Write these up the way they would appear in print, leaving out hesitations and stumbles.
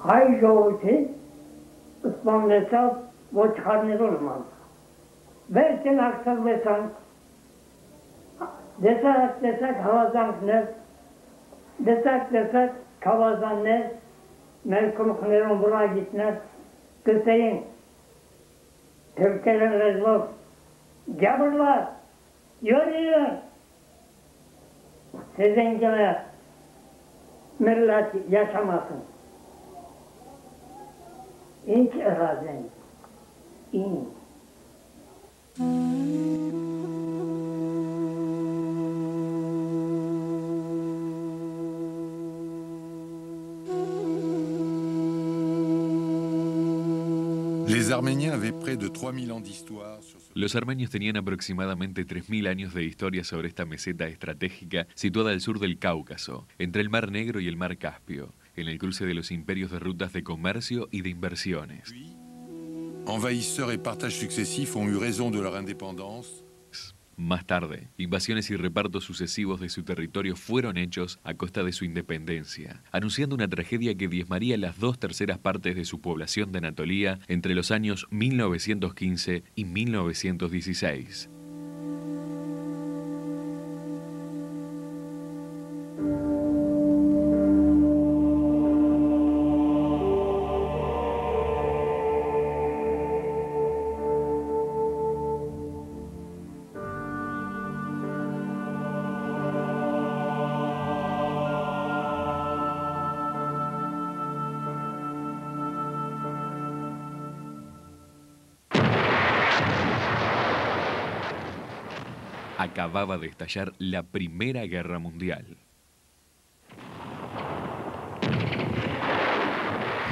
Hay yoğurtu ısmarlaysa bu çıkarınır olmaz. Versin aksarlaysan desek havazan ne desek havazan ne melkumukların buraya gitmez. Kısayın Türkiye'nin rezil gavurlar yürüyor. Sizin gibi millet yaşamasın. İnç erazin. İnç. Les Arméniens avaient près de 3000 ans d'histoire sur ce... Los armenios tenían aproximadamente 3000 años de historia sobre esta meseta estratégica situada al sur del Cáucaso, entre el Mar Negro y el Mar Caspio, en el cruce de los imperios de rutas de comercio y de inversiones. Envahisseurs et partages successifs ont eu raison de leur indépendance. Más tarde, invasiones y repartos sucesivos de su territorio fueron hechos a costa de su independencia, anunciando una tragedia que diezmaría las 2/3 partes de su población de Anatolia entre los años 1915 y 1916. Acababa de estallar la Primera Guerra Mundial.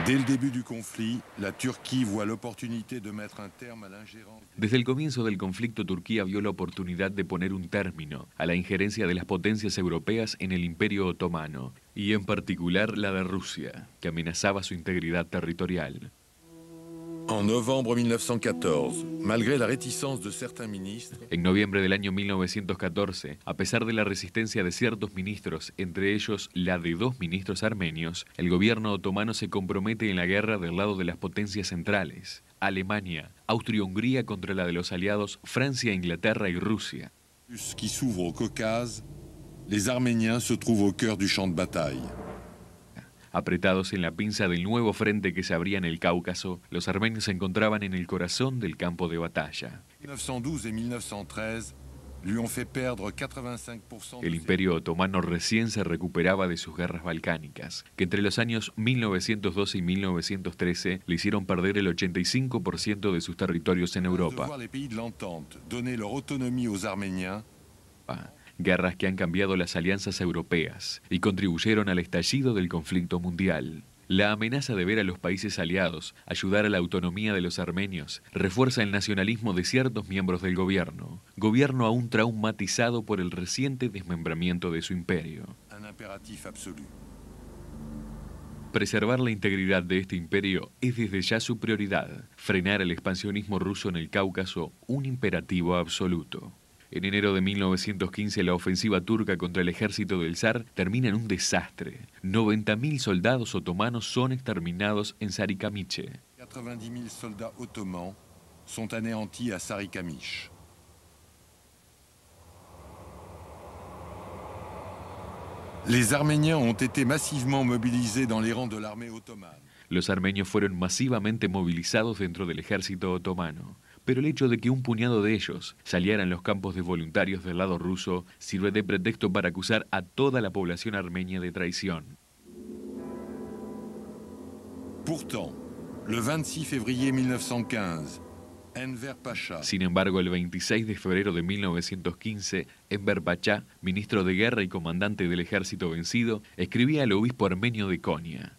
Dès le début du conflit, la Turquie voit l'opportunité de mettre un terme à l'ingérence. Desde el comienzo del conflicto, Turquía vio la oportunidad de poner un término a la injerencia de las potencias europeas en el Imperio Otomano, y en particular la de Rusia, que amenazaba su integridad territorial. En novembre 1914, malgré la réticence de certains ministres, En noviembre del año 1914, a pesar de la resistencia de ciertos ministros, entre ellos la de 2 ministros armenios, el gobierno otomano se compromete en la guerra del lado de las potencias centrales: Alemania, Austria-Hungría contra la de los aliados Francia, Inglaterra y Rusia. qui s'ouvre au Caucase, les Arméniens se trouvent au cœur du champ de bataille. Apretados en la pinza del nuevo frente que se abría en el Cáucaso, los armenios se encontraban en el corazón del campo de batalla. 1912 et 1913 lui ont fait perdre 85% El Imperio Otomano recién se recuperaba de sus guerras balcánicas, que entre los años 1912 y 1913 le hicieron perder el 85% de sus territorios en de Europa. voir les pays de l'entente donner leur autonomie aux Arméniens. Guerras que han cambiado las alianzas europeas y contribuyeron al estallido del conflicto mundial. La amenaza de ver a los países aliados ayudar a la autonomía de los armenios refuerza el nacionalismo de ciertos miembros del gobierno aún traumatizado por el reciente desmembramiento de su imperio. Un impératif absolu. Preservar la integridad de este imperio es desde ya su prioridad. Frenar el expansionismo ruso en el Cáucaso, un imperativo absoluto. En enero de 1915, la ofensiva turca contra el ejército del zar termina en un desastre. 90.000 soldados otomanos son exterminados en Sarikamiche. 90 000 soldats ottomans sont anéantis à Sarikamish. Les Arméniens ont été massivement mobilisés dans les rangs de l'armée ottomane. Los armenios fueron masivamente movilizados dentro del ejército otomano. Pero el hecho de que un puñado de ellos salieran los campos de voluntarios del lado ruso sirve de pretexto para acusar a toda la población armenia de traición. Pourtant, le 26 février 1915, Enver Pasha, Sin embargo, el 26 de febrero de 1915, Enver Pasha, ministro de guerra y comandante del ejército vencido, escribía al obispo armenio de Konya: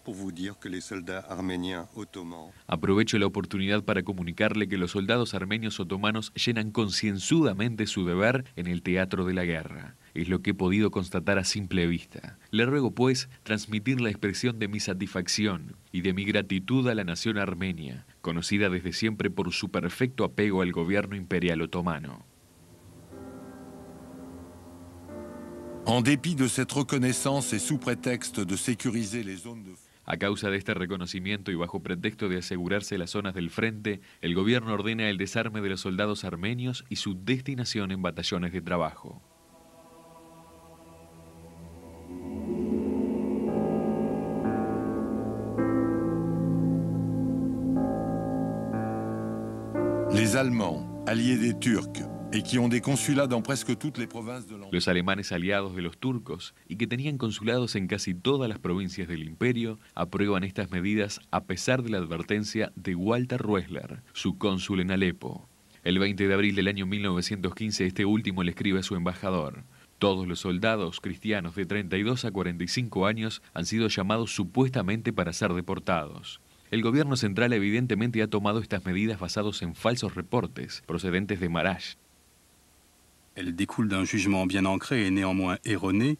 pour vous dire que les soldats arméniens ottomans aprovecho la oportunidad para comunicarle que los soldados armenios otomanos llenan concienzudamente su deber en el teatro de la guerra. Es lo que he podido constatar a simple vista. Le ruego, pues, transmitir la expresión de mi satisfacción y de mi gratitud a la nación armenia, conocida desde siempre por su perfecto apego al gobierno imperial otomano. en dépit de cette reconnaissance et sous prétexte de sécuriser les zones de... A causa de este reconocimiento y bajo pretexto de asegurarse las zonas del frente, el gobierno ordena el desarme de los soldados armenios y su destinación en batallones de trabajo. Les Allemands, alliés des Turcs, et qui ont des consulats dans presque toutes les provinces de l'Empire. Los alemanes aliados de los turcos y que tenían consulados en casi todas las provincias del imperio aprueban estas medidas a pesar de la advertencia de Walter Roessler, su cónsul en Alepo. El 20 de abril del año 1915 este último le escribe a su embajador: todos los soldados cristianos de 32 a 45 años han sido llamados supuestamente para ser deportados. El gobierno central evidentemente ha tomado estas medidas basados en falsos reportes procedentes de Marash. Elle découle d'un jugement bien ancré et néanmoins erroné,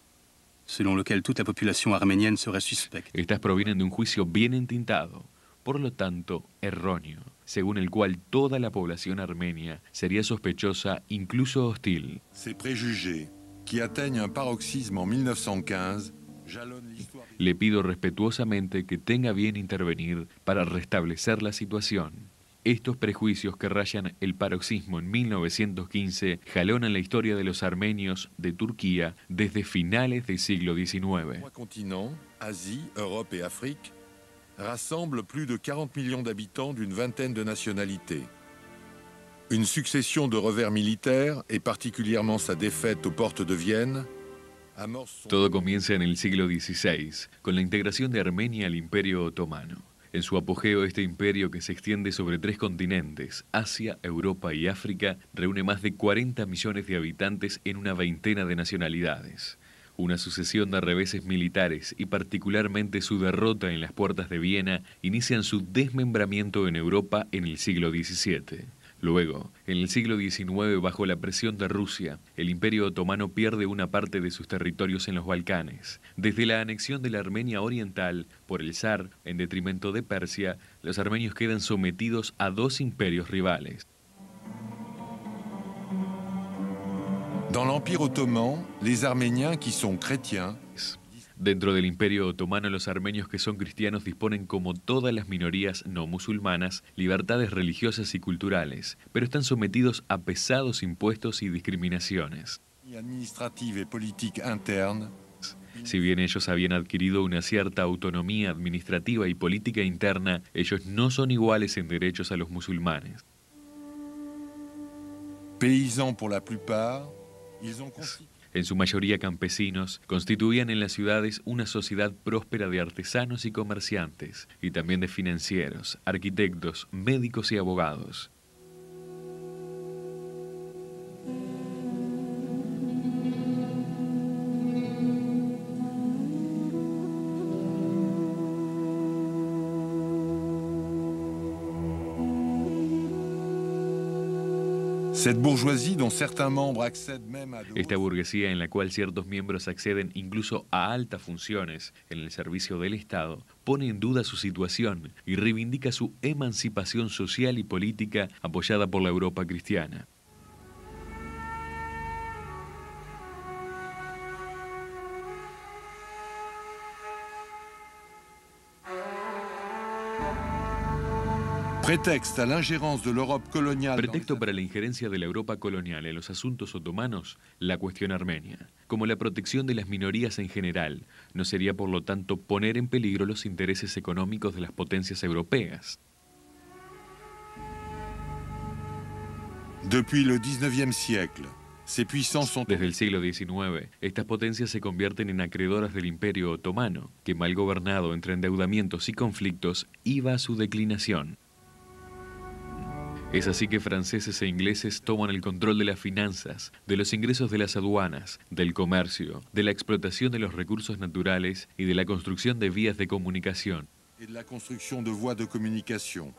selon lequel toute la population arménienne serait suspecte. Estas provienen de un juicio bien entintado, por lo tanto erróneo, según el cual toda la población armenia sería sospechosa, incluso hostil. Ces préjugés, qui atteignent un paroxysme en 1915, jalonnent l'histoire. Le pido respetuosamente que tenga bien intervenir para restablecer la situación. Estos prejuicios que rayan el paroxismo en 1915 jalonan la historia de los armenios de Turquía desde finales del siglo XIX. Trois continents, Asie, Europe et Afrique, rassemblent plus de 40 millions d'habitants d'une vingtaine de nationalités. Une succession de revers militaires, et particulièrement sa défaite aux portes de Vienne, amorce son... Todo comienza en el siglo XVI, con la integración de Armenia al Imperio Otomano. En su apogeo, este imperio, que se extiende sobre 3 continentes, Asia, Europa y África, reúne más de 40 millones de habitantes en una veintena de nacionalidades. Una sucesión de reveses militares y particularmente su derrota en las puertas de Viena inician su desmembramiento en Europa en el siglo XVII. Luego, en el siglo XIX, bajo la presión de Rusia, el Imperio Otomano pierde una parte de sus territorios en los Balcanes. Desde la anexión de la Armenia Oriental por el zar, en detrimento de Persia, los armenios quedan sometidos a 2 imperios rivales. Dans l'Empire ottoman, les Arméniens qui sont chrétiens. Dentro del Imperio Otomano, los armenios que son cristianos disponen, como todas las minorías no musulmanas, libertades religiosas y culturales, pero están sometidos a pesados impuestos y discriminaciones. Administrative et politique interne. Si bien ellos habían adquirido una cierta autonomía administrativa y política interna, ellos no son iguales en derechos a los musulmanes. Paysans pour la plupart, ils ont constitué. En su mayoría campesinos, constituían en las ciudades una sociedad próspera de artesanos y comerciantes, y también de financieros, arquitectos, médicos y abogados. Cette bourgeoisie dont certains membres accèdent même à de Esta burguesía, en la cual ciertos miembros acceden incluso a altas funciones en el servicio del Estado, pone en duda su situación y reivindica su emancipación social y política apoyada por la Europa cristiana. Prétexte à l'ingérence de l'Europe coloniale. Pretexto para la injerencia de la Europa colonial en los asuntos otomanos, la cuestión armenia. Como la protección de las minorías en general, no sería por lo tanto poner en peligro los intereses económicos de las potencias europeas. Depuis le XIXe siècle, ces puissances sont... Desde el siglo XIX, estas potencias se convierten en acreedoras del Imperio Otomano, que, mal gobernado entre endeudamientos y conflictos, iba a su declinación. Es así que franceses e ingleses toman el control de las finanzas, de los ingresos de las aduanas, del comercio, de la explotación de los recursos naturales y de la construcción de vías de comunicación. Et de la construction de voies de communication.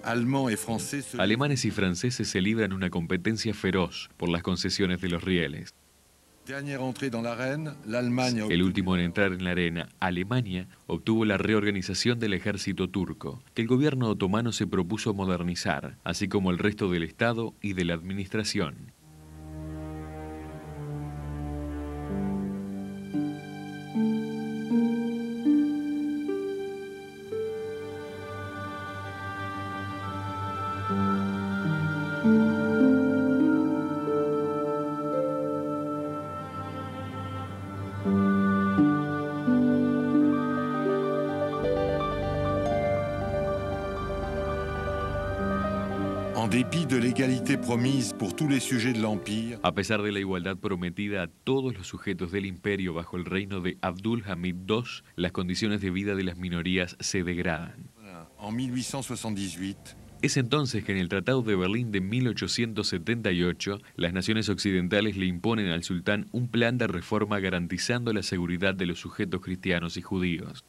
Allemands et français se... Alemanes y franceses se libran una competencia feroz por las concesiones de los rieles. Dernière entrée dans l'arène, l'Allemagne a El obtenu- último en entrar en la arena, Alemania, obtuvo la reorganización del ejército turco, que el gobierno otomano se propuso modernizar, así como el resto del Estado y de la administración. dépit de l'égalité promise pour tous les sujets de l'Empire, A pesar de la igualdad prometida a todos los sujetos del imperio bajo el reino de Abdul Hamid II, las condiciones de vida de las minorías se degradan. en 1878, Es entonces que en el Tratado de Berlín de 1878, las naciones occidentales le imponen al sultán un plan de reforma garantizando la seguridad de los sujetos cristianos y judíos.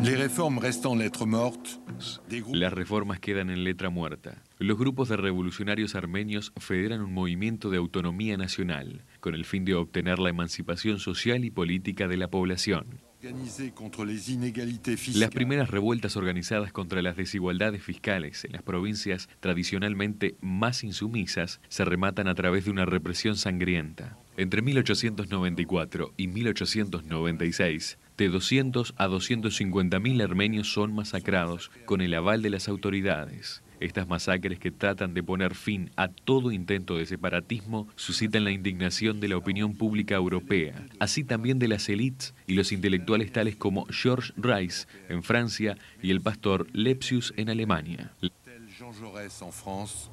les réformes restant lettres mortes, des groupes Las reformas quedan en letra muerta. Los grupos de revolucionarios armenios federan un movimiento de autonomía nacional, con el fin de obtener la emancipación social y política de la población. organisés contre les inégalités Las fiscales, primeras revueltas organizadas contra las desigualdades fiscales en las provincias tradicionalmente más insumisas se rematan a través de una represión sangrienta. Entre 1894 y 1896, de 200 a 250.000 armenios son masacrados con el aval de las autoridades. Estas masacres, que tratan de poner fin a todo intento de separatismo, suscitan la indignación de la opinión pública europea, así también de las élites y los intelectuales tales como Georges Rice en Francia y el pastor Lepsius en Alemania. tel Jean Jaurès en France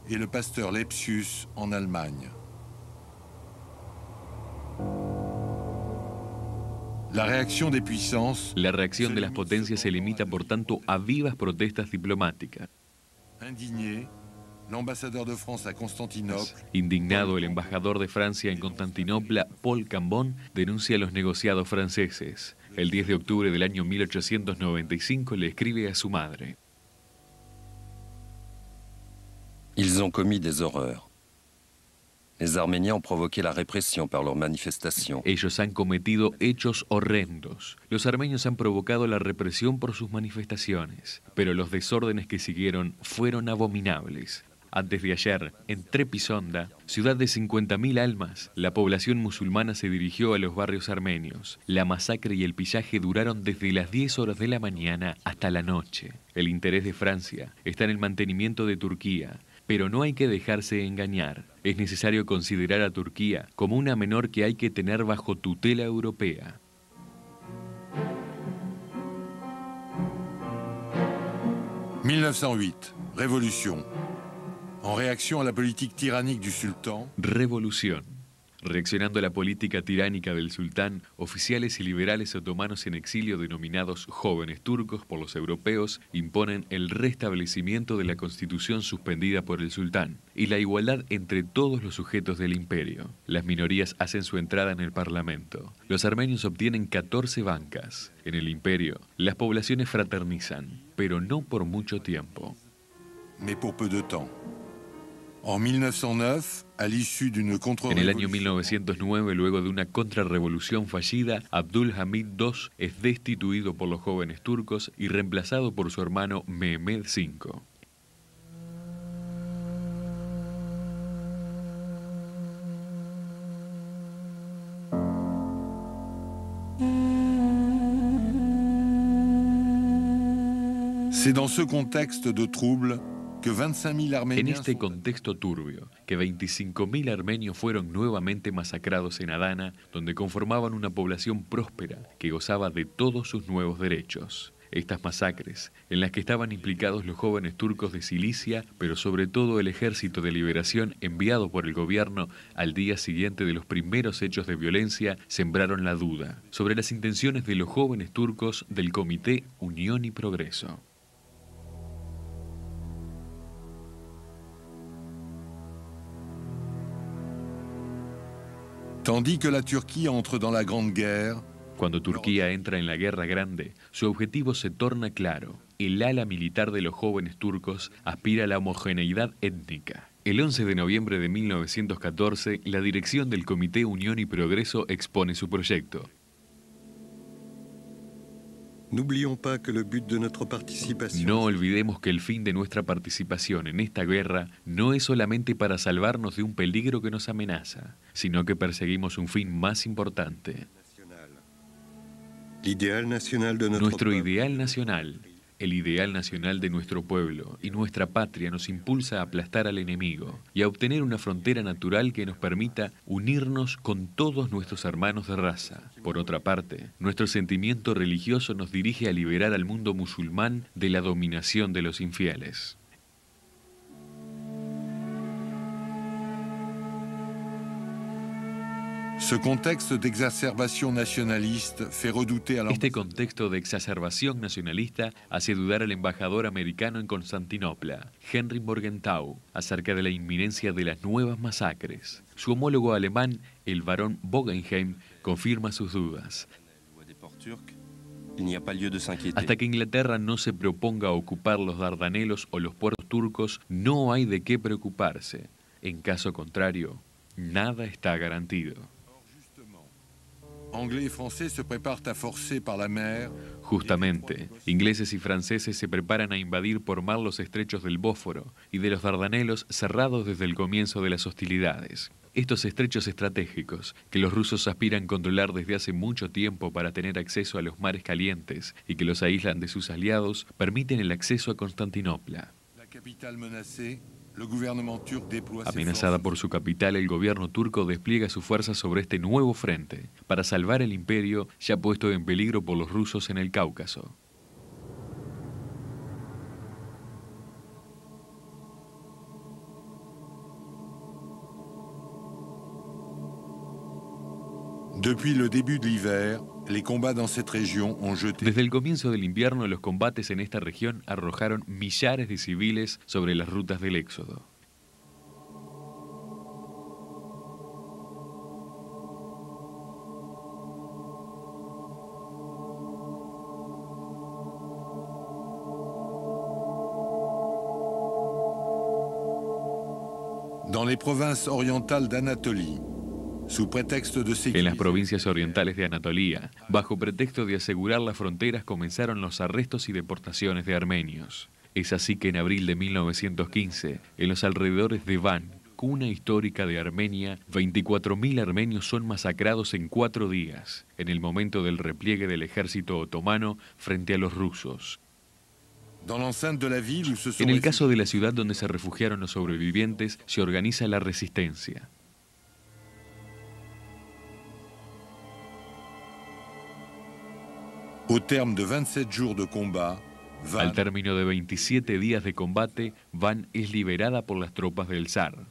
et le pasteur Lepsius en Allemagne. La reacción des puissances, La reacción de las potencias se limita, por tanto, a vivas protestas diplomáticas. indigné, l'ambassadeur de France à Constantinople Indignado, el embajador de Francia en Constantinopla, Paul Cambon, denuncia los negociados franceses. El 10 de octubre del año 1895 le escribe a su madre: Ils ont commis des horreurs. Les Arméniens ont provoqué la répression par leurs manifestations. ellos han cometido hechos horrendos. Los armenios han provocado la represión por sus manifestaciones, pero los desórdenes que siguieron fueron abominables. Antes de ayer, en Trepisonda, ciudad de 50.000 almas, la población musulmana se dirigió a los barrios armenios. La masacre y el pillaje duraron desde las 10 horas de la mañana hasta la noche. El interés de Francia está en el mantenimiento de Turquía, pero no hay que dejarse engañar. Es necesario considerar a Turquía como una menor que hay que tener bajo tutela europea. « 1908, révolution. En réaction à la politique tyrannique du sultan, Revolución. Reaccionando a la política tiránica del sultán, oficiales y liberales otomanos en exilio, denominados jóvenes turcos por los europeos, imponen el restablecimiento de la constitución suspendida por el sultán y la igualdad entre todos los sujetos del imperio. Las minorías hacen su entrada en el parlamento. Los armenios obtienen 14 bancas. En el imperio, las poblaciones fraternizan, pero no por mucho tiempo. mais pour peu de temps. En 1909, à l'issue d'une En el contre-révolution, año 1909, luego de una contrarrevolución fallida, Abdul Hamid II es destituido por los jóvenes turcos y reemplazado por su hermano Mehmed V. c'est dans ce contexte de trouble que 25 000 En Arméniens este sont contexto turbio, que 25.000 armenios fueron nuevamente masacrados en Adana, donde conformaban una población próspera que gozaba de todos sus nuevos derechos. Estas masacres, en las que estaban implicados los jóvenes turcos de Cilicia, pero sobre todo el ejército de liberación enviado por el gobierno al día siguiente de los primeros hechos de violencia, sembraron la duda sobre las intenciones de los jóvenes turcos del Comité Unión y Progreso. Tandis que la Turquie entre dans la Grande Guerre, Cuando Turquía entra en la Guerra Grande, su objetivo se torna claro. El ala militar de los jóvenes turcos aspira a la homogeneidad étnica. El 11 de noviembre de 1914, la dirección del Comité Unión y Progreso expone su proyecto. N'oublions pas que le but de notre participation No olvidemos que el fin de nuestra participación en esta guerra no es solamente para salvarnos de un peligro que nos amenaza, sino que perseguimos un fin más importante. l'idéal national de notre Nuestro peuple ideal nacional, El ideal nacional de nuestro pueblo y nuestra patria nos impulsa a aplastar al enemigo y a obtener una frontera natural que nos permita unirnos con todos nuestros hermanos de raza. Por otra parte, nuestro sentimiento religioso nos dirige a liberar al mundo musulmán de la dominación de los infieles. Este contexto de exacerbation nacionalista hace dudar al embajador americano en Constantinopla, Henry Morgenthau, acerca de la inminencia de las nuevas masacres. Su homólogo alemán, el barón Bockenheim, confirma sus dudas. Hasta que Inglaterra no se proponga ocupar los Dardanelos o los puertos turcos, no hay de qué preocuparse. En caso contrario, nada está garantido. Justamente, ingleses y franceses se preparan a invadir por mar los estrechos del Bósforo y de los Dardanelos cerrados desde el comienzo de las hostilidades. Estos estrechos estratégicos, que los rusos aspiran controlar desde hace mucho tiempo para tener acceso a los mares calientes y que los aíslan de sus aliados, permiten el acceso a Constantinopla. Amenazada por su capital, el gobierno turco despliega sus fuerzas sobre este nuevo frente para salvar el imperio ya puesto en peligro por los rusos en el Cáucaso. Desde el comienzo del invierno, los combates en esta región arrojaron millares de civiles sobre las rutas del éxodo. Dans les provinces orientales d'Anatolie, en las provincias orientales de Anatolia, bajo pretexto de asegurar las fronteras, comenzaron los arrestos y deportaciones de armenios. Es así que en abril de 1915, en los alrededores de Van, cuna histórica de Armenia, 24.000 armenios son masacrados en 4 días, en el momento del repliegue del ejército otomano frente a los rusos. En el caso de la ciudad donde se refugiaron los sobrevivientes, se organiza la resistencia. Al término de 27 días de combate, Van es liberada por las tropas del zar.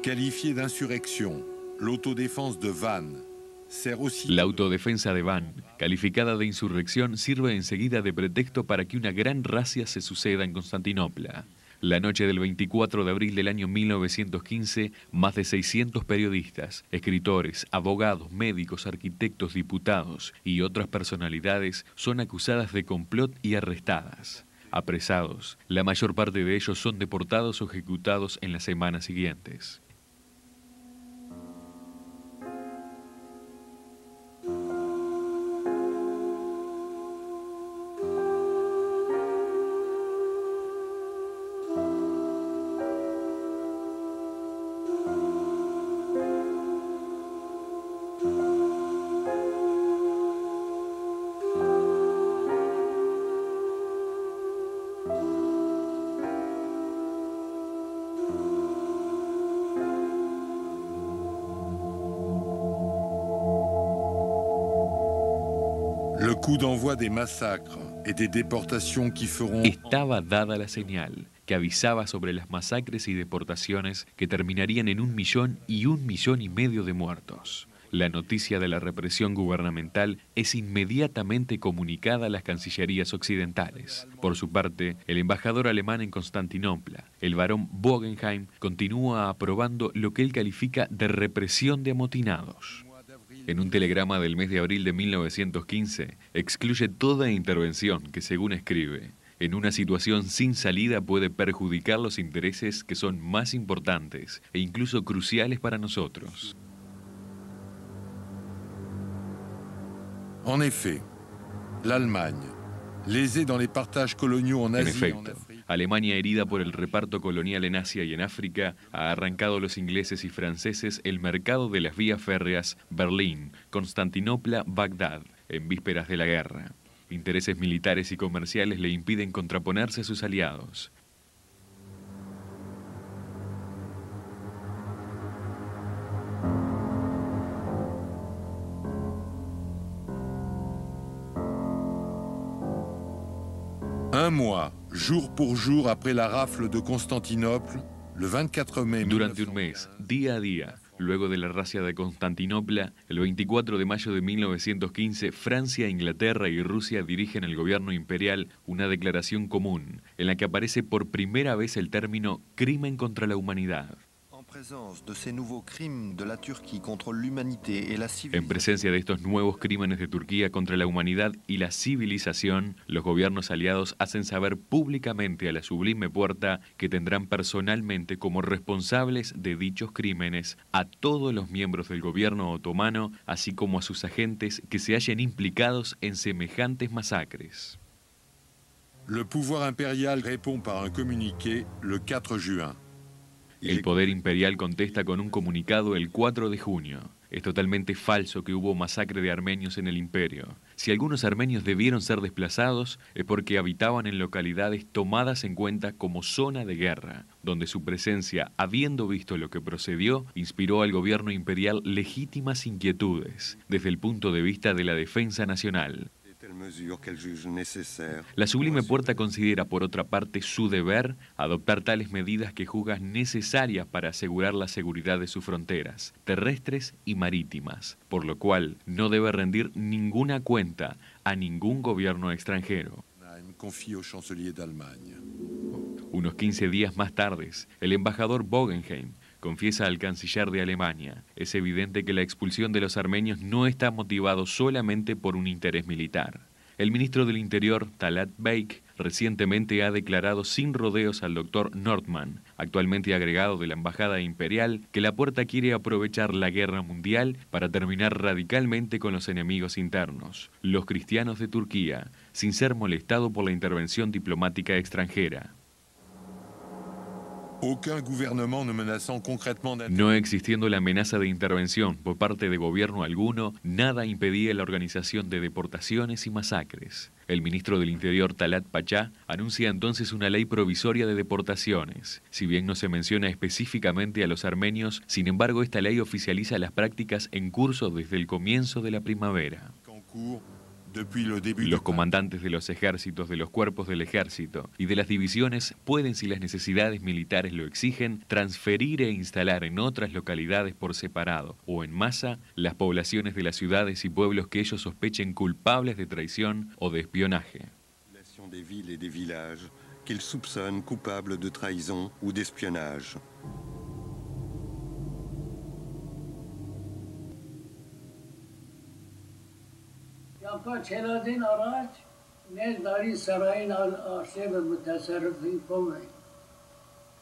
Califiée d'insurrección, l'autodéfense de Van sert aussi... La autodefensa de Van, calificada de insurrección, sirve enseguida de pretexto para que una gran racia se suceda en Constantinopla. La noche del 24 de abril del año 1915, más de 600 periodistas, escritores, abogados, médicos, arquitectos, diputados y otras personalidades son acusadas de complot y arrestadas. Apresados, la mayor parte de ellos son deportados o ejecutados en las semanas siguientes. Estaba dada la señal que avisaba sobre las masacres y deportaciones que terminarían en 1 millón y 1,5 millones de muertos. La noticia de la represión gubernamental es inmediatamente comunicada a las cancillerías occidentales. Por su parte, el embajador alemán en Constantinopla, el barón Bockenheim, continúa aprobando lo que él califica de represión de amotinados. En un telegrama del mes de abril de 1915, excluye toda intervención que, según escribe, en una situación sin salida puede perjudicar los intereses que son más importantes e incluso cruciales para nosotros. En effet, l'Allemagne, lésée dans les partages coloniaux en En Asie, efecto, Alemania, herida por el reparto colonial en Asia y en África, ha arrancado a los ingleses y franceses el mercado de las vías férreas Berlín, Constantinopla, Bagdad, en vísperas de la guerra. Intereses militares y comerciales le impiden contraponerse a sus aliados. Un mois, jour pour jour après la rafle de Constantinople, le 24 mai... Durante un mes, día a día, luego de la racia de Constantinopla, el 24 de mayo de 1915, Francia, Inglaterra y Rusia dirigen al gobierno imperial una declaración común, en la que aparece por primera vez el término crimen contra la humanidad. En presencia de estos nuevos crímenes de Turquía contra la humanidad y la civilización, los gobiernos aliados hacen saber públicamente a la Sublime Puerta que tendrán personalmente como responsables de dichos crímenes a todos los miembros del gobierno otomano, así como a sus agentes que se hallen implicados en semejantes masacres. Le pouvoir impérial répond par un communiqué le 4 juin. El poder imperial contesta con un comunicado el 4 de junio. Es totalmente falso que hubo masacre de armenios en el imperio. Si algunos armenios debieron ser desplazados, es porque habitaban en localidades tomadas en cuenta como zona de guerra, donde su presencia, habiendo visto lo que procedió, inspiró al gobierno imperial legítimas inquietudes, desde el punto de vista de la defensa nacional. La Sublime Puerta considera, por otra parte, su deber adoptar tales medidas que juzga necesarias para asegurar la seguridad de sus fronteras, terrestres y marítimas, por lo cual no debe rendir ninguna cuenta a ningún gobierno extranjero. Unos 15 días más tarde, el embajador Bogenheim confiesa al canciller de Alemania: es evidente que la expulsión de los armenios no está motivado solamente por un interés militar. El ministro del Interior, Talat Beyk, recientemente ha declarado sin rodeos al doctor Nordmann, actualmente agregado de la Embajada Imperial, que la Puerta quiere aprovechar la guerra mundial para terminar radicalmente con los enemigos internos, los cristianos de Turquía, sin ser molestado por la intervención diplomática extranjera. No existiendo la amenaza de intervención por parte de gobierno alguno, nada impedía la organización de deportaciones y masacres. El ministro del Interior, Talat Pachá, anuncia entonces una ley provisoria de deportaciones. Si bien no se menciona específicamente a los armenios, sin embargo esta ley oficializa las prácticas en curso desde el comienzo de la primavera. Los comandantes de los ejércitos, de los cuerpos del ejército y de las divisiones pueden, si las necesidades militares lo exigen, transferir e instalar en otras localidades por separado o en masa las poblaciones de las ciudades y pueblos que ellos sospechen culpables de traición o de espionaje. Des villes et des villages qu'ils soupçonnent coupables de trahison ou d'espionnage. چلادین آراج نیز داری سرائین آرشیو متصرفی کمه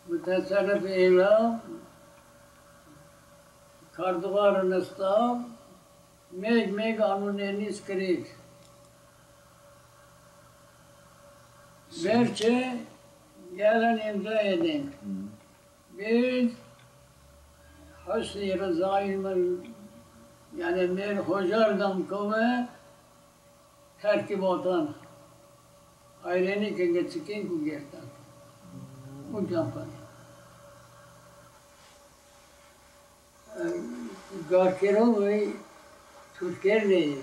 متصرف اعلام کاردوار نستام میگ آنونینیز کرید برچه گلن امضا edin biz حسنی رضایی من yani mer hojardan kome terkibatan ayreni ke geçikin ku gertan bu jampan garkero ve Türkiye'yle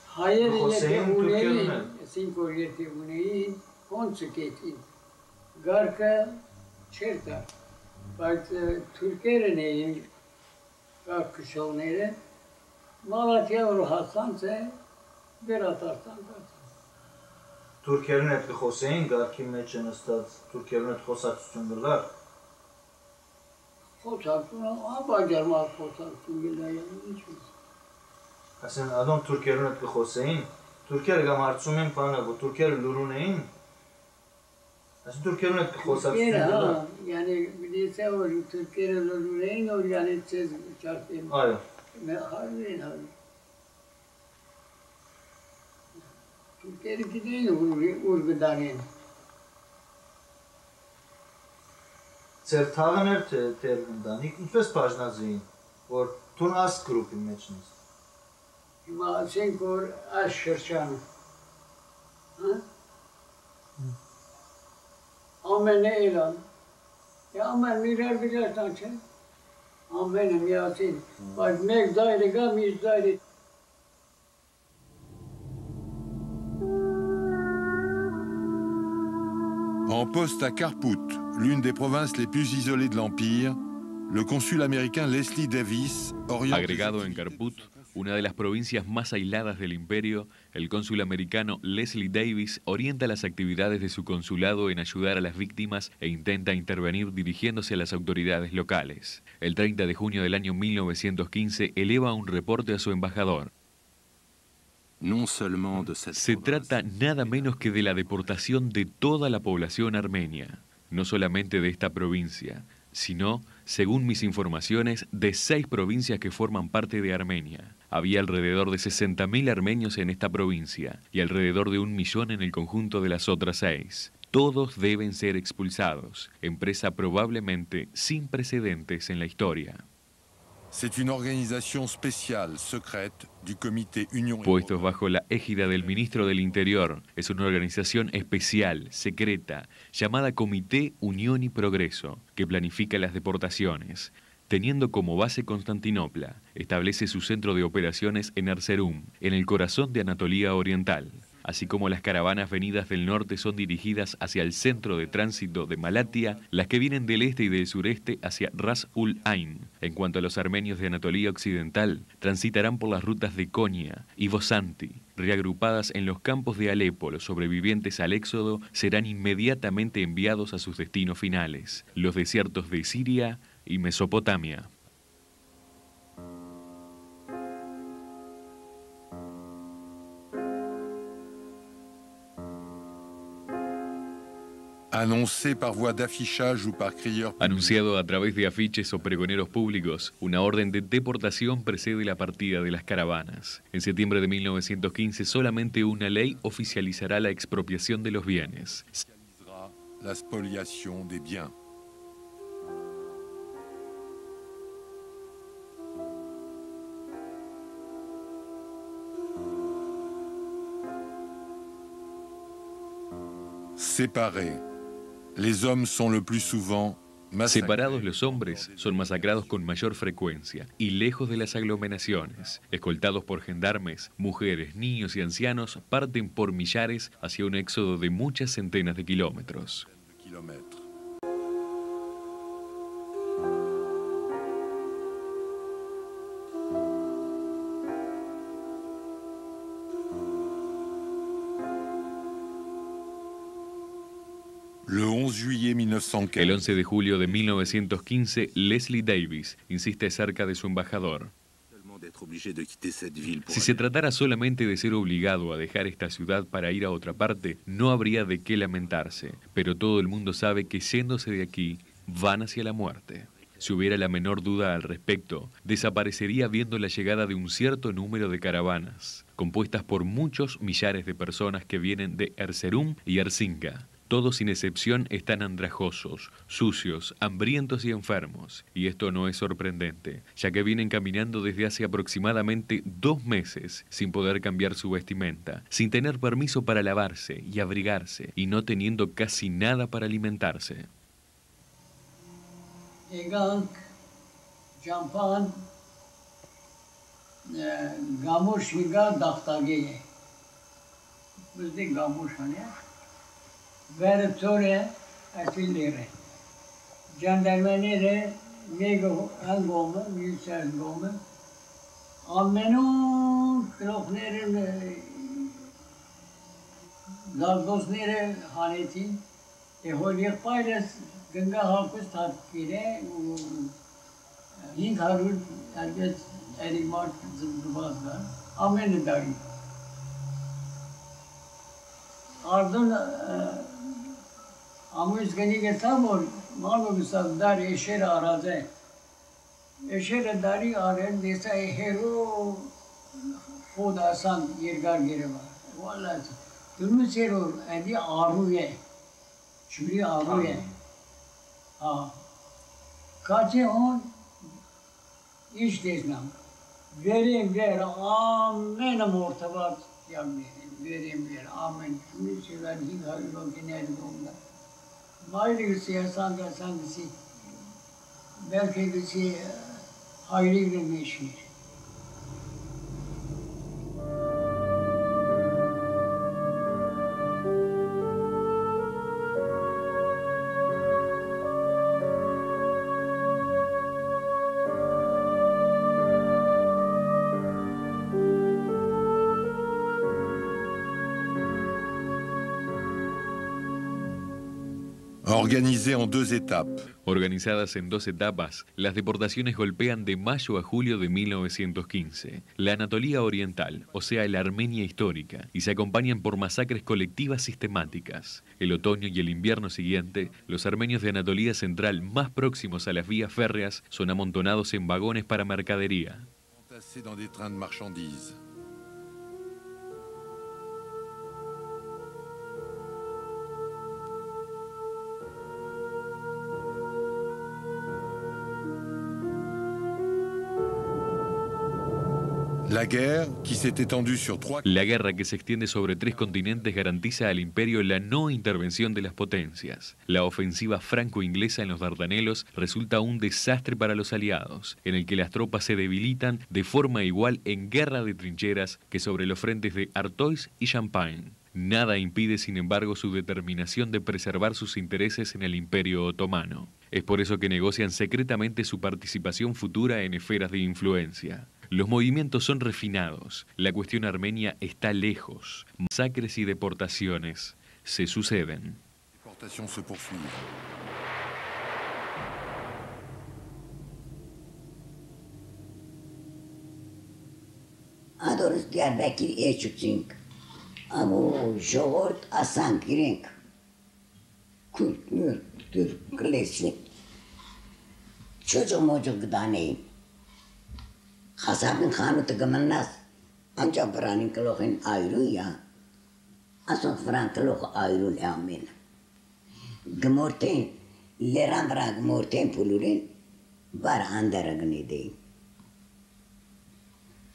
hayır ile uneyi cinco yeti uneyi konseketi garka çerta bak Türkiye'yle garkışonere Malatya ruhatsanse bir atarsan da. Türkiye'nin etki Hüseyin garkim meçen stad Türkiye'nin etki Hosatüstün gırlar. Hosatüstün ama Cermal Hosatüstün gırlar yani. Aslında adam Türkiye'nin etki Hüseyin. Türkiye'nin gamartsumen pana bu Türkiye'nin luruneyin. Aslında Türkiye'nin etki Hosatüstün gırlar. Yani bilirse o Türkiye'nin luruneyin o yani çiz çarpayım. Hayır. Türkiye'de gideyim Urgudan'ın. Ձեր թաղներ թեր ընտանիք ինչպես բաժնածին, որ տուն աստ գրուպի մեջն ես։ Հիմա ասենք որ այս շրջանը, ամենը Իրան, ամեն իրար վիճական չէ, ամենը միասին, բայց մեկ դայրը գա, միշտ դայրը։ En poste à Kharpout, l'une des provinces les plus isolées de l'Empire, le consul américain Leslie Davis oriente... Agregado en Kharpout, una de las provincias más aisladas del imperio, el cónsul americano Leslie Davis orienta las actividades de su consulado en ayudar a las víctimas e intenta intervenir dirigiéndose a las autoridades locales. El 30 de junio del año 1915 eleva un reporte a su embajador. Se trata nada menos que de la deportación de toda la población armenia, no solamente de esta provincia, sino, según mis informaciones, de 6 provincias que forman parte de Armenia. Había alrededor de 60.000 armenios en esta provincia y alrededor de 1 millón en el conjunto de las otras 6. Todos deben ser expulsados, empresa probablemente sin precedentes en la historia. C'est une organisation spéciale, secrète, du Comité Unión. Puestos bajo la égida del ministro del Interior, es una organización especial, secreta, llamada Comité Unión y Progreso, que planifica las deportaciones. Teniendo como base Constantinopla, establece su centro de operaciones en Erzurum, en el corazón de Anatolia Oriental. Así como las caravanas venidas del norte son dirigidas hacia el centro de tránsito de Malatia, las que vienen del este y del sureste hacia Ras ul Ain. En cuanto a los armenios de Anatolia Occidental, transitarán por las rutas de Konya y Bosanti. Reagrupadas en los campos de Alepo, los sobrevivientes al éxodo serán inmediatamente enviados a sus destinos finales, los desiertos de Siria y Mesopotamia. Annoncé par voie d'affichage ou par crieur public. Anunciado a través de afiches o pregoneros públicos, una orden de deportación precede la partida de las caravanas. En septiembre de 1915, solamente una ley oficializará la expropiación de los bienes. La spoliation des biens. Séparés. Les hommes sont le plus souvent masacrés. Separados, los hombres son masacrados con mayor frecuencia y lejos de las aglomeraciones. Escoltados por gendarmes, mujeres, niños y ancianos parten por millares hacia un éxodo de muchas centenas de kilómetros. El 11 de julio de 1915, Leslie Davis insiste cerca de su embajador. Si se tratara solamente de ser obligado a dejar esta ciudad para ir a otra parte, no habría de qué lamentarse, pero todo el mundo sabe que yéndose de aquí, van hacia la muerte. Si hubiera la menor duda al respecto, desaparecería viendo la llegada de un cierto número de caravanas, compuestas por muchos millares de personas que vienen de Erzurum y Erzinca. Todos sin excepción están andrajosos, sucios, hambrientos y enfermos. Y esto no es sorprendente, ya que vienen caminando desde hace aproximadamente 2 meses sin poder cambiar su vestimenta, sin tener permiso para lavarse y abrigarse, y no teniendo casi nada para alimentarse. Egank, Champagne, Gamush Higa Daftageye. Biz de Gamush hani. Vertore atillere. Jandarmenere mego angome, militer angome. Amenu kloknere Daldosnere haneti. Holiyak paylas Ganga halkı takdire Hint harul elbet elimar zımbazlar. Amenu dari. Ardın Amuz gani tamor malu bisab dar eşer araze. Eşer dari aren desa hero food asan yergar gireva. Vallahi Durmu sero edi aruye. Şuri aruye. Ha. Kaçı on iş desnam. Vereyim ver amen mortabat yani vereyim ver amen. Şuri şeyler hiç hayır o genel durumda. Maylı siyasan da sanki belki bir şey hayırlı bir şey. Organisées en 2 étapes. Organizadas en 2 etapas, las deportaciones golpean de mayo a julio de 1915 la Anatolia Oriental, o sea, la Armenia histórica, y se acompañan por masacres colectivas sistemáticas. El otoño y el invierno siguiente, los armenios de Anatolia Central más próximos a las vías férreas son amontonados en vagones para mercadería. Entassés dans des trains de marchandises. La guerra, que se extiende sobre 3 continentes, garantiza al imperio la no intervención de las potencias. La ofensiva franco-inglesa en los Dardanelos resulta un desastre para los aliados, en el que las tropas se debilitan de forma igual en guerra de trincheras que sobre los frentes de Artois y Champagne. Nada impide, sin embargo, su determinación de preservar sus intereses en el Imperio Otomano. Es por eso que negocian secretamente su participación futura en esferas de influencia. Los movimientos son refinados, la cuestión armenia está lejos, masacres y deportaciones se suceden. Adorus Diyarbakır eşutsink, amu jogort asan kirenk, kültür, klasik, çocuk gıdaneyim. Hasabın kanı tıkımınız, ancak Frank'ın kılıkın ayrı ya, asıl Frank kılık ayrı leamin. Gmurten, leran bırak gmurten pulurin, var andaragın edeyim.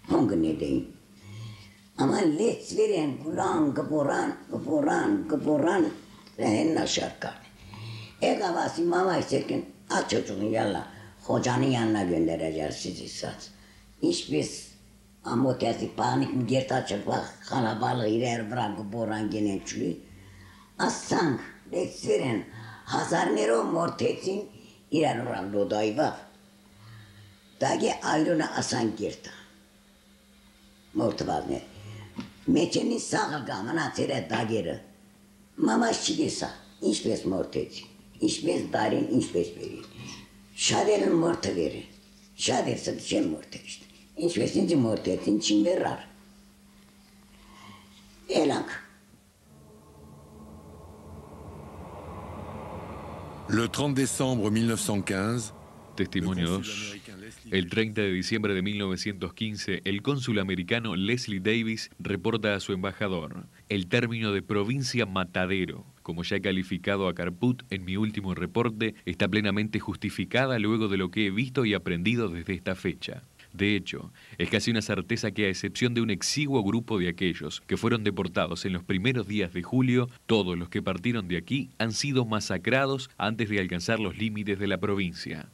Hongın edeyim. Ama les veren kulan, kıpuran, rehenna şarkar. Egavasi mama isterken, aç çocuğun yalla, hocanın yanına göndereceğiz sizi saz. İş biz ama kesi panik mi gert açıp bak kalabalık ileri bırakıp boran gelen çülü. Aslan lekseren hazar nero mortetsin ileri oran lodayı bak. Dagi ayrına asan gert. Mortubaz ne? Meçenin sağıl gamına sere dageri. Mama şidesa iş biz mortetsin. İş biz darin iş biz verin. Şaderin mortu verin. Şader satışı mortet işte. İş besinci mortetin için verir. Elank. Le 30 décembre 1915, Testimonio 2. El 30 de diciembre de 1915, el cónsul americano Leslie Davis reporta a su embajador el término de provincia matadero, como ya he calificado a Carput en mi último reporte, está plenamente justificada luego de lo que he visto y aprendido desde esta fecha. De hecho, es casi una certeza que a excepción de un exiguo grupo de aquellos que fueron deportados en los primeros días de julio, todos los que partieron de aquí han sido masacrados antes de alcanzar los límites de la provincia.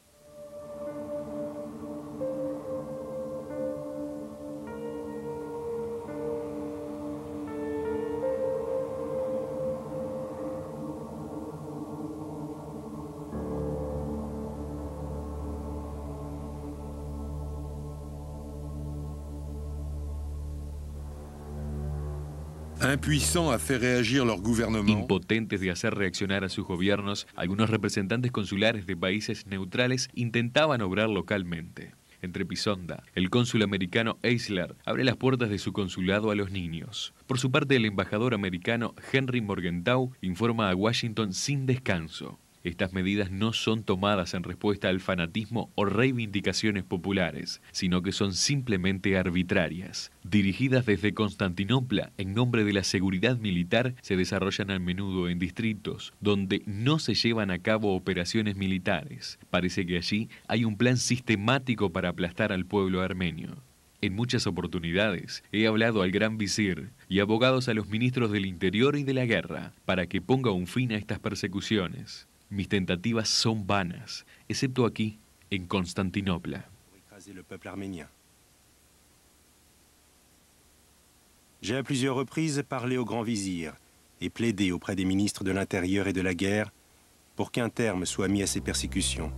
Impuissants à faire réagir leur gouvernement. Impotentes de hacer reaccionar a sus gobiernos, algunos representantes consulares de países neutrales intentaban obrar localmente. En Trebisonda, el cónsul americano Eisler abre las puertas de su consulado a los niños. Por su parte, el embajador americano Henry Morgenthau informa a Washington sin descanso. Estas medidas no son tomadas en respuesta al fanatismo o reivindicaciones populares, sino que son simplemente arbitrarias. Dirigidas desde Constantinopla en nombre de la seguridad militar, se desarrollan a menudo en distritos donde no se llevan a cabo operaciones militares. Parece que allí hay un plan sistemático para aplastar al pueblo armenio. En muchas oportunidades he hablado al gran visir y abogados a los ministros del Interior y de la Guerra para que ponga un fin a estas persecuciones. Mis tentativas son vanas, excepto aquí, en Constantinopla. J'ai à plusieurs reprises parlé au grand vizir et plaidé auprès des ministres de l'Intérieur et de la Guerre pour qu'un terme soit mis à ces persécutions.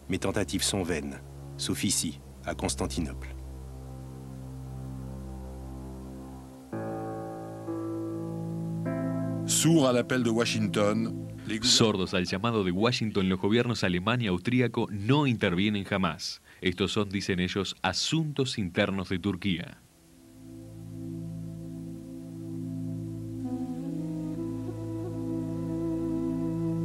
Mes tentatives sont vaines, sauf ici, à Constantinople. Sourds à l'appel de Washington, Sordos al llamado de Washington, los gobiernos alemán y austríaco no intervienen jamás. Estos son, dicen ellos, asuntos internos de Turquía.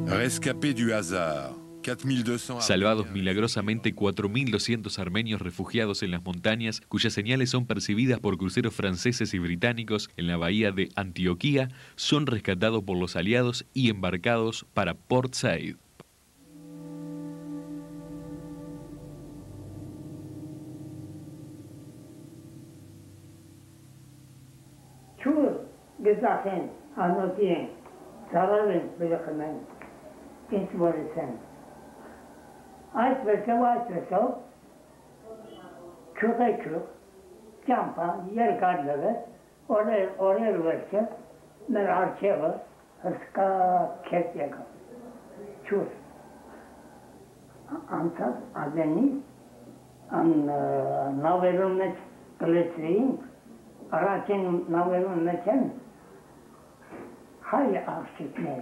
Rescapés du hasard. 4200 Salvados milagrosamente 4.200 armenios refugiados en las montañas, cuyas señales son percibidas por cruceros franceses y británicos en la bahía de Antioquía, son rescatados por los aliados y embarcados para Port Said. Çur gezaken anlatayım. Zararın bırakımın. İntibarisen. Ait verse, köke kök, campan, yer karları, oraya verse, ben arçeva, hırska ket yakın. Çur. Antas, adeni, naverunmet kılıçlayın, araçın naverunmeten, hayli akşıkmer,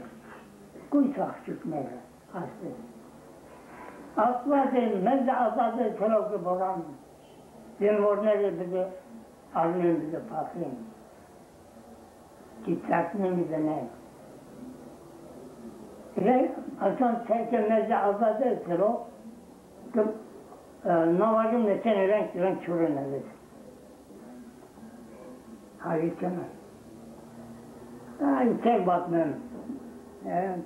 kuysa akşıkmer, aslı. Asladın, mezde azadı, telokı boran, dinvorneri bizi, arnın bizi paklayın. Gitsakının bizi ne? Ve asan teke mezde azadı, telok, navacım neçen renk çürün evet. Harikana. Ay, tek bakmam. Evet.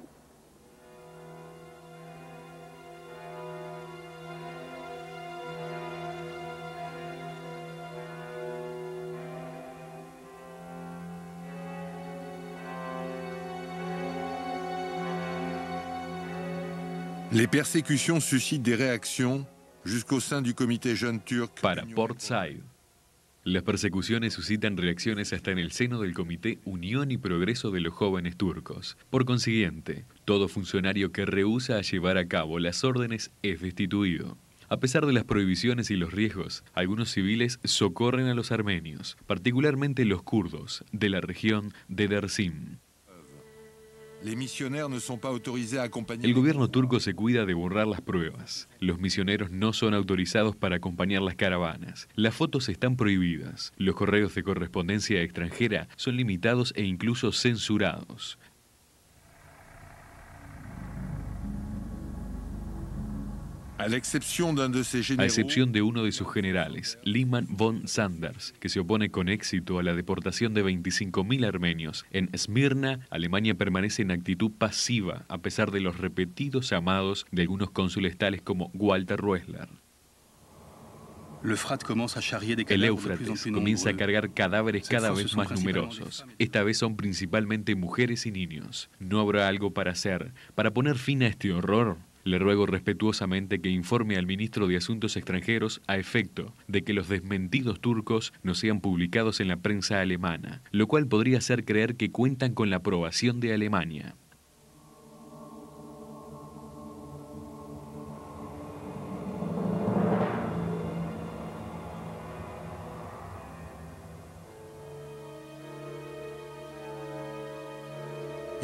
Les persécutions suscitent des réactions jusqu'au sein du comité jeune turc. Para Port Said. Las persecuciones suscitan reacciones hasta en el seno del Comité Unión y Progreso de los Jóvenes Turcos. Por consiguiente, todo funcionario que rehúsa a llevar a cabo las órdenes es destituido. A pesar de las prohibiciones y los riesgos, algunos civiles socorren a los armenios, particularmente los kurdos, de la región de Dersim. El gobierno turco se cuida de borrar las pruebas. Los misioneros no son autorizados para acompañar las caravanas. Las fotos están prohibidas. Los correos de correspondencia extranjera son limitados e incluso censurados. A excepción de uno de sus generales, Liman von Sanders, que se opone con éxito a la deportación de 25.000 armenios. En Esmirna, Alemania permanece en actitud pasiva, a pesar de los repetidos llamados de algunos cónsules tales como Walter Roessler. El Éufrates comienza a cargar cadáveres cada vez más numerosos. Esta vez son principalmente mujeres y niños. ¿No habrá algo para hacer para poner fin a este horror? Le ruego respetuosamente que informe al ministro de Asuntos Extranjeros a efecto de que los desmentidos turcos no sean publicados en la prensa alemana, lo cual podría hacer creer que cuentan con la aprobación de Alemania.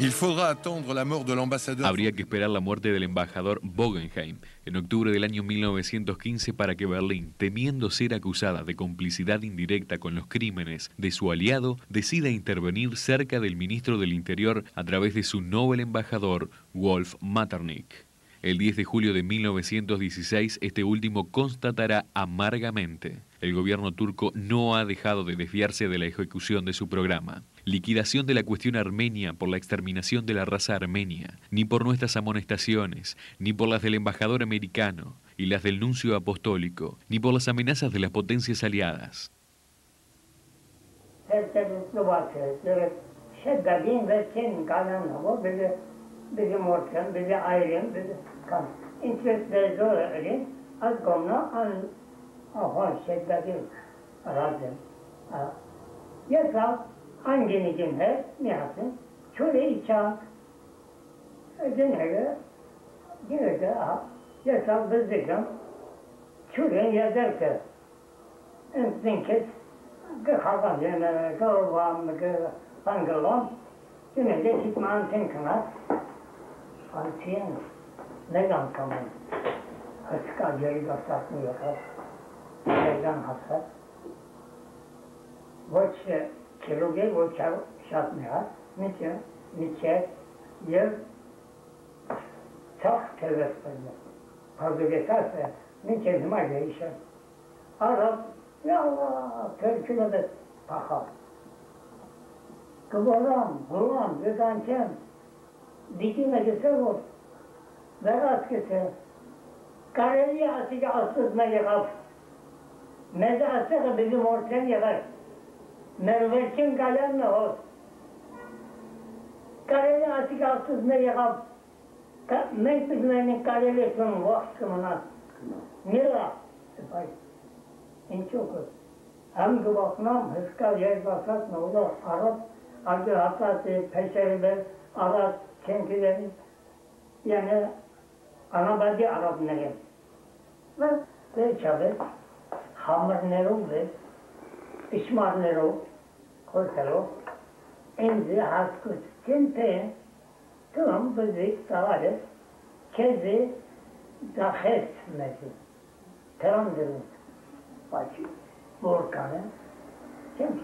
Il faudra attendre la mort de l'ambassadeur. Habría que esperar la muerte del embajador Bogenheim en octubre del año 1915 para que Berlín, temiendo ser acusada de complicidad indirecta con los crímenes de su aliado, decida intervenir cerca del ministro del Interior a través de su Nobel embajador Wolf Metternich. El 10 de julio de 1916, este último constatará amargamente: el gobierno turco no ha dejado de desviarse de la ejecución de su programa. Liquidación de la cuestión armenia por la exterminación de la raza armenia, ni por nuestras amonestaciones, ni por las del embajador americano y las del nuncio apostólico, ni por las amenazas de las potencias aliadas. Hangini günler ne yapsın? Şöyle içen genelde genelde yasal bezdikken şöyle yazar ki en kez kafadan yani kavam pangalon genelde çıkman tenkana antiyen neden kaman haska yeri gasatmıyor neden hasat Voce Chiruge voce şatmıyor. Niçe yer çok tevessülü. Fazla geçerse niçe zima değişir. Arap ya Allah Türk'üne de pakar. Kıvaram, bulam, gödançem. Dikine geçer o. Berat geçer. Kareli asıca asızına yakap. Meze asıca bizim ortayan yakar. Merveçin kalem ne o? Kareli asık asız ne yakap? Mekbizmenin kareli son vaktimına. Nira? Sıfay. İnçokur. Hem gıbaknam, hıskal yer basat ne olur? Arap, acı hatası, peşeriler, Arap, kendileri. Yani anabadi Arap ne? Ve çabuk, hamur ne olur? İsmarlero, korkalo, enzi haskut, kente, tamam bizi tavale, kezi dahes mezi, teramdırız, başı, borkanı, kenti.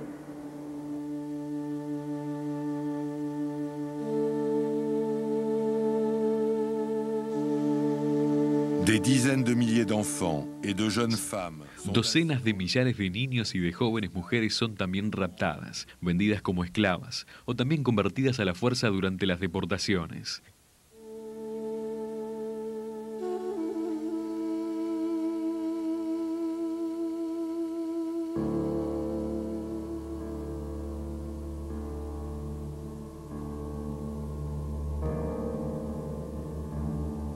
Des dizaines de milliers d'enfants et de jeunes femmes. Docenas de millares de niños y de jóvenes mujeres son también raptadas, vendidas como esclavas o también convertidas a la fuerza durante las deportaciones.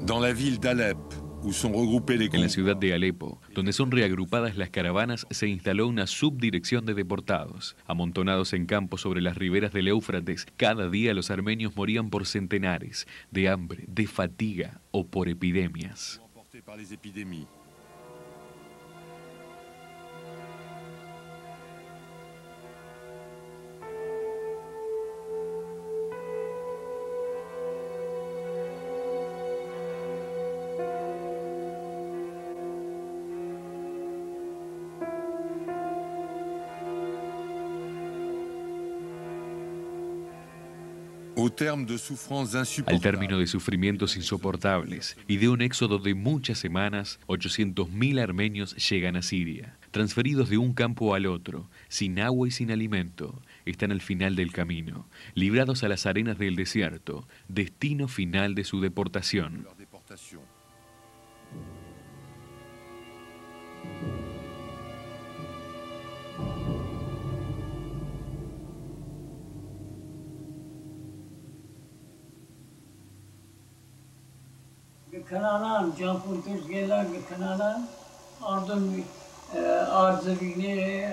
Dans la ville d'Alep, où sont regroupés les En la ciudad de Alepo, donde son reagrupadas las caravanas, se instaló una subdirección de deportados. Amontonados en campos sobre las riberas del Éufrates, cada día los armenios morían por centenares, de hambre, de fatiga o por epidemias. Al término de sufrimientos insoportables y de un éxodo de muchas semanas, 800.000 armenios llegan a Siria. Transferidos de un campo al otro, sin agua y sin alimento, están al final del camino, librados a las arenas del desierto, destino final de su deportación. Kananan, Campur Türkiye'ler Kananan, ardın Arzavini,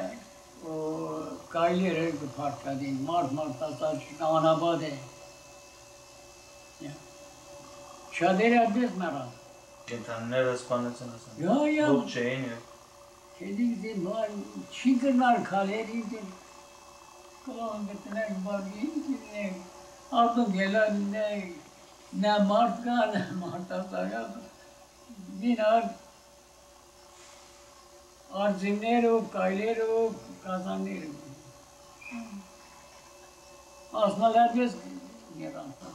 o Kaylir parka değil, Mart Tasaç, Anabade. Şaderi adres meral. Gentanlar Ispanlıcın aslında. Ya. Bu şeyin ya. Kedi değil, var, şinkırlar kaleriydi. Kalan getiren var, ne Artık gelen ne marka ne marta dinar arzinero, cailero, kazanero. Aslında herkes yarantı.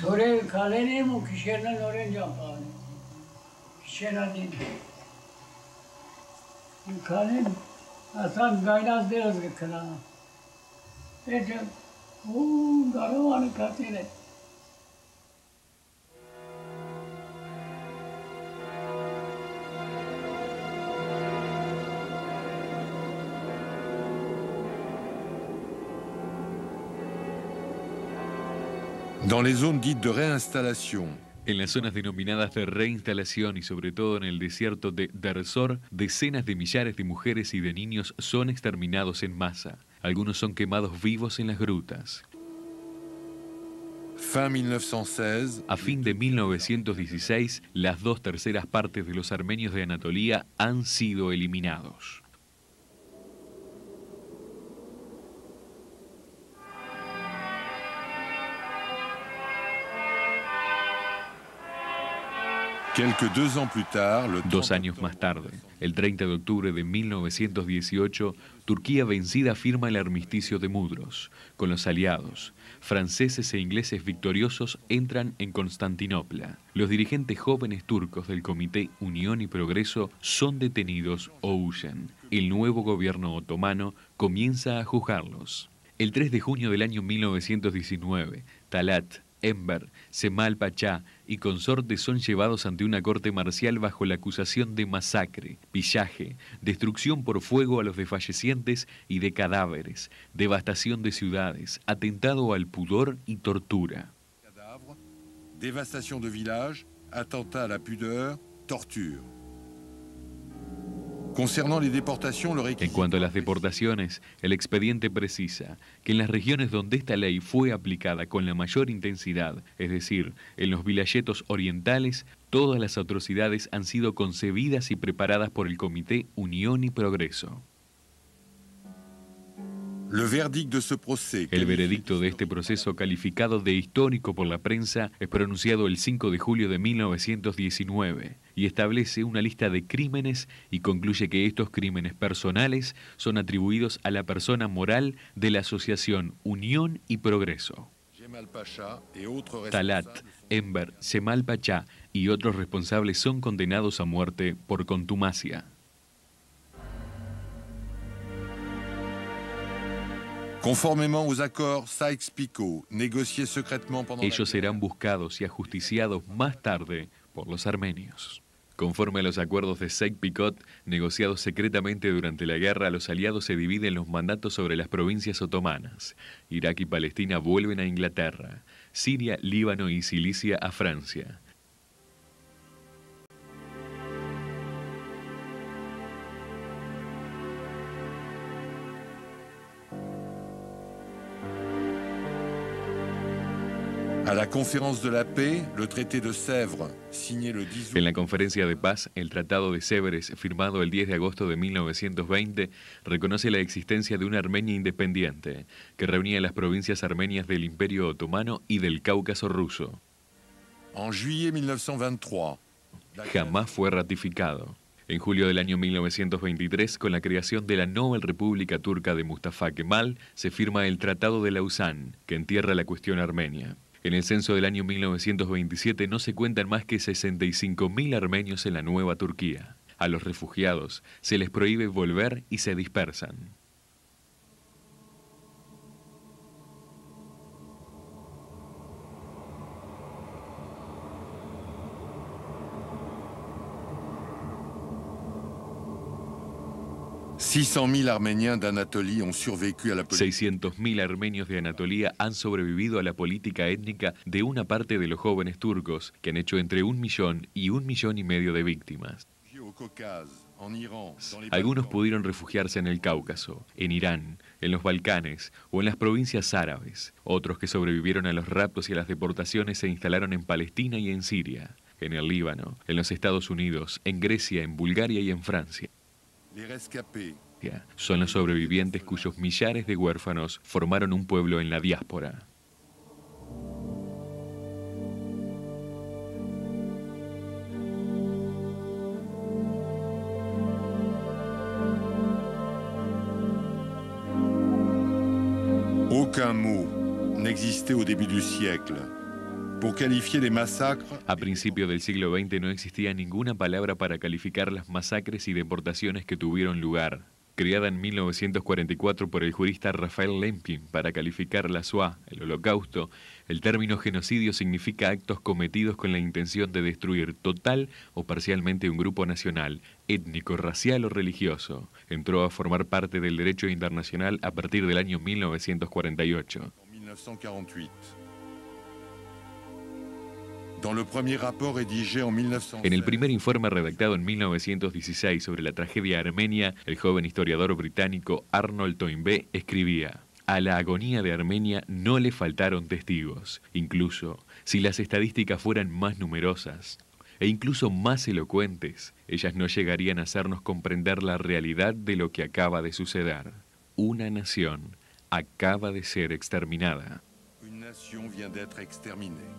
Sonra kalene mu kişilerden öğrenci yapar. Kişiler değil. Kalen aslında gaynaz değiliz ki kılana. Peki, bu garavanı katile. Dans les zones dites de réinstallation, en las zonas denominadas de reinstalación y sobre todo en el desierto de Dersor, decenas de millares de mujeres y de niños son exterminados en masa. Algunos son quemados vivos en las grutas. Fin 1916, a fin de 1916, las 2/3 partes de los armenios de Anatolia han sido eliminados. Quelques 2 ans plus tard, 2 años más tarde, el 30 de octubre de 1918, Turquía vencida firma el armisticio de Mudros. Con los aliados, franceses e ingleses victoriosos entran en Constantinopla. Los dirigentes jóvenes turcos del Comité Unión y Progreso son detenidos o huyen. El nuevo gobierno otomano comienza a juzgarlos. El 3 de junio del año 1919, Talat, Enver, Cemal Pachá y consortes son llevados ante una corte marcial bajo la acusación de masacre, pillaje, destrucción por fuego a los desfallecientes y de cadáveres, devastación de ciudades, atentado al pudor y tortura. Dévastation de villages, attentat à la pudeur, torture. Concernant les déportations, le En cuanto a las deportaciones, el expediente precisa que en las regiones donde esta ley fue aplicada con la mayor intensidad, es decir, en los vilayetos orientales, todas las atrocidades han sido concebidas y preparadas por el Comité Unión y Progreso. El veredicto de este proceso, calificado de histórico por la prensa, es pronunciado el 5 de julio de 1919 y establece una lista de crímenes y concluye que estos crímenes personales son atribuidos a la persona moral de la asociación Unión y Progreso. Talat, Enver, Cemal Pachá y otros responsables son condenados a muerte por contumacia. Conformément aux accords Sykes-Picot, négociés secrètement pendant Ellos serán buscados y ajusticiados más tarde por los armenios. Conforme a los acuerdos de Sykes-Picot, negociados secretamente durante la guerra, los aliados se dividen los mandatos sobre las provincias otomanas. Irak y Palestina vuelven a Inglaterra, Siria, Líbano y Cilicia a Francia. À la conférence de la paix, le traité de Sèvres, signé le 10 août. En la conferencia de paz, el Tratado de Sèvres, firmado el 10 de agosto de 1920, reconoce la existencia de una Armenia independiente, que reunía las provincias armenias del Imperio Otomano y del Cáucaso ruso. En juillet 1923, jamás fue ratificado. En julio del año 1923, con la creación de la Nobel República Turca de Mustafa Kemal, se firma el Tratado de Lausán, que entierra la cuestión armenia. En el censo del año 1927 no se cuentan más que 65.000 armenios en la nueva Turquía. A los refugiados se les prohíbe volver y se dispersan. Arméniens d'Anatolie ont survécu à la politique. 600.000 armenios de Anatolia han sobrevivido a la política étnica de una parte de los jóvenes turcos, que han hecho entre 1 millón y 1,5 millones de víctimas. Algunos pudieron refugiarse en el Cáucaso, en Irán, en los Balcanes o en las provincias árabes. Otros que sobrevivieron a los raptos y a las deportaciones se instalaron en Palestina y en Siria, en el Líbano, en los Estados Unidos, en Grecia, en Bulgaria y en Francia. Les rescapés, Son los sobrevivientes cuyos millares de huérfanos formaron un pueblo en la diáspora. Aucun mot n'existait au début du siècle pour qualifier les massacres. A principios del siglo XX no existía ninguna palabra para calificar las masacres y deportaciones que tuvieron lugar. Creada en 1944 por el jurista Raphael Lemkin para calificar la Shoah, el Holocausto, el término genocidio significa actos cometidos con la intención de destruir total o parcialmente un grupo nacional, étnico, racial o religioso. Entró a formar parte del derecho internacional a partir del año 1948. En el primer informe redactado en 1916 sobre la tragedia armenia, el joven historiador británico Arnold Toynbee escribía: a la agonía de Armenia no le faltaron testigos. Incluso si las estadísticas fueran más numerosas e incluso más elocuentes, ellas no llegarían a hacernos comprender la realidad de lo que acaba de suceder. Una nación acaba de ser exterminada. Une nation vient d'être exterminée.